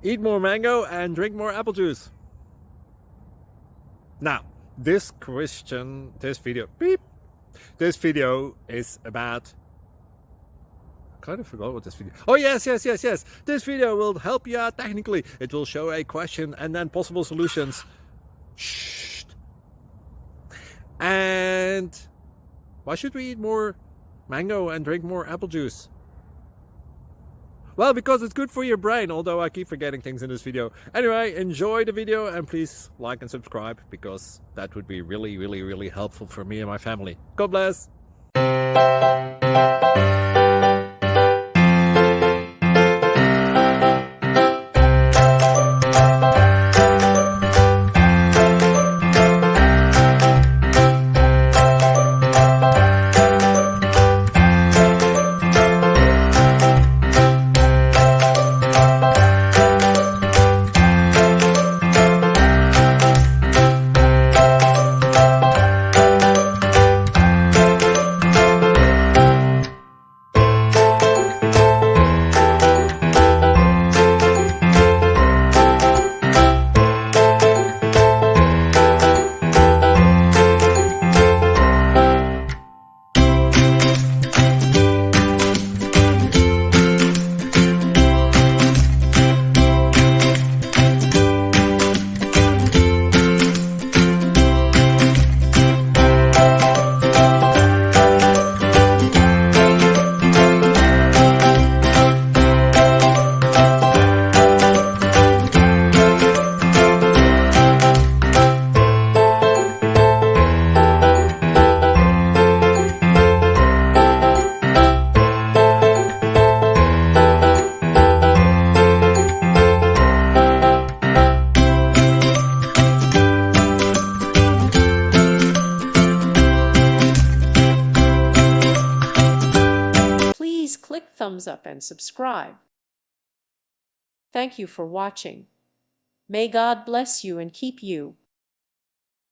Eat more mango and drink more apple juice. Now, this video is about, I kind of forgot what this video. Oh yes. This video will help you out technically. It will show a question and then possible solutions. Shh. And why should we eat more mango and drink more apple juice? Well, because it's good for your brain, although I keep forgetting things in this video. Anyway, enjoy the video and please like and subscribe, because that would be really helpful for me and my family. God bless! Please click thumbs up and subscribe. Thank you for watching. May God bless you and keep you.